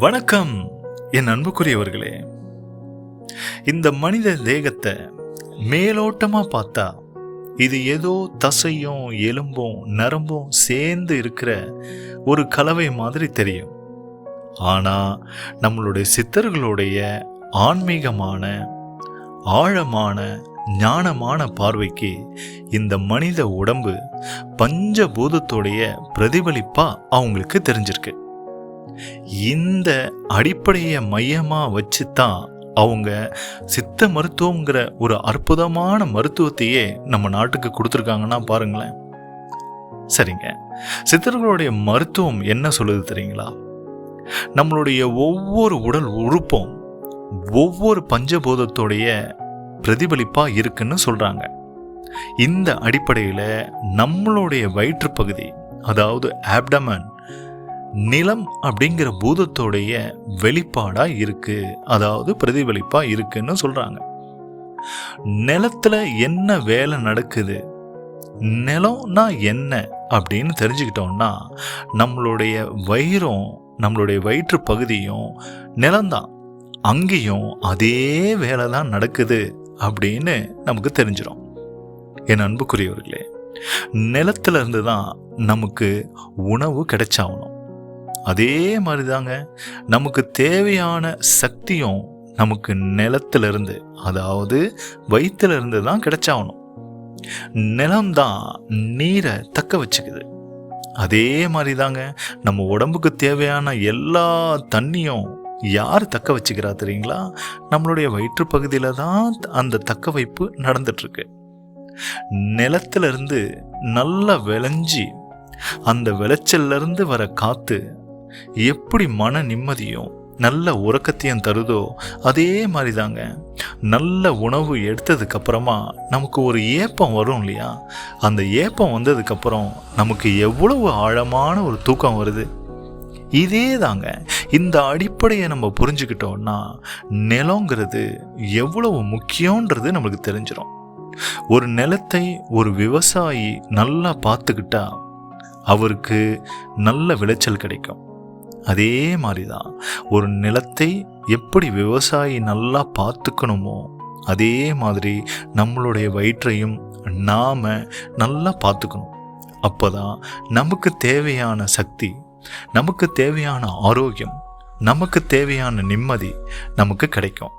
வணக்கம் என் அன்புக்குரியவர்களே. இந்த மனித தேகத்தை மேலோட்டமா பார்த்தா இது ஏதோ தசையும் எலும்பும் நரம்பும் சேர்ந்து இருக்கிற ஒரு கலவை மாதிரி தெரியும். ஆனா நம்மளுடைய சித்தர்களுடைய ஆன்மீகமான ஆழமான ஞானமான பார்வைக்கு இந்த மனித உடம்பு பஞ்சபூதத்துடைய பிரதிபலிப்பா அவங்களுக்கு தெரிஞ்சிருக்கு. இந்த அடிப்படையை மையமா வச்சுதான் அவங்க சித்த மருத்துவங்கிற ஒரு அற்புதமான மருத்துவத்தையே நம்ம நாட்டுக்கு கொடுத்துருக்காங்கன்னா பாருங்களேன். சரிங்க, சித்தர்களுடைய மருத்துவம் என்ன சொல்லுது தெரியுங்களா? நம்மளுடைய ஒவ்வொரு உடல் உறுப்பும் ஒவ்வொரு பஞ்சபூதத்துடைய பிரதிபலிப்பா இருக்குன்னு சொல்றாங்க. இந்த அடிப்படையில் நம்மளுடைய வயிற்று பகுதி, அதாவது ஆப்டமன், நிலம் அப்படிங்கிற பூதத்தோடைய வெளிப்பாடா இருக்கு, அதாவது பிரதிபலிப்பா இருக்குன்னு சொல்றாங்க. நிலத்துல என்ன வேலை நடக்குது, நிலம்னா என்ன அப்படின்னு தெரிஞ்சுக்கிட்டோம்னா நம்மளுடைய வயிறும் நம்மளுடைய வயிற்று பகுதியும் நிலம்தான், அங்கேயும் அதே வேலை தான் நடக்குது அப்படின்னு நமக்கு தெரிஞ்சிடும். என் அன்புக்குரியவர்களே, நிலத்துல இருந்து தான் நமக்கு உணவு கிடைச்சாகணும். அதே மாதிரி தாங்க நமக்கு தேவையான சக்தியும் நமக்கு நிலத்திலிருந்து, அதாவது வயிற்றுல இருந்து தான் கிடைச்சாகணும். நிலம்தான் நீரை தக்க வச்சுக்குது. அதே மாதிரி தாங்க நம்ம உடம்புக்கு தேவையான எல்லா தண்ணியும் யார் தக்க வச்சுக்கிறா தெரியுங்களா? நம்மளுடைய வயிற்று பகுதியில தான் அந்த தக்க வைப்பு நடந்துட்டு இருக்கு. நிலத்துல இருந்து நல்லா விளைஞ்சி அந்த விளைச்சல்ல இருந்து வர காத்து எப்படி மன நிம்மதியும் நல்ல உறக்கத்தையும் தருதோ, அதே மாதிரி தாங்க நல்ல உணவு எடுத்ததுக்கு அப்புறமா நமக்கு ஒரு ஏப்பம் வரும் இல்லையா? அந்த ஏப்பம் வந்ததுக்கு அப்புறம் நமக்கு எவ்வளவு ஆழமான ஒரு தூக்கம் வருது. இதே தாங்க இந்த அடிப்படையை நம்ம புரிஞ்சுக்கிட்டோம்னா நிலங்கிறது எவ்வளவு முக்கியன்றது நம்மளுக்கு தெரிஞ்சிடும். ஒரு நிலத்தை ஒரு விவசாயி நல்லா பார்த்துக்கிட்டா அவருக்கு நல்ல விளைச்சல் கிடைக்கும். அதே மாதிரி தான் ஒரு நிலத்தை எப்படி விவசாயி நல்லா பார்த்துக்கணுமோ அதே மாதிரி நம்மளுடைய வயிற்றையும் நாம நல்லா பார்த்துக்கணும். அப்போதான் நமக்கு தேவையான சக்தி, நமக்கு தேவையான ஆரோக்கியம், நமக்கு தேவையான நிம்மதி நமக்கு கிடைக்கும்.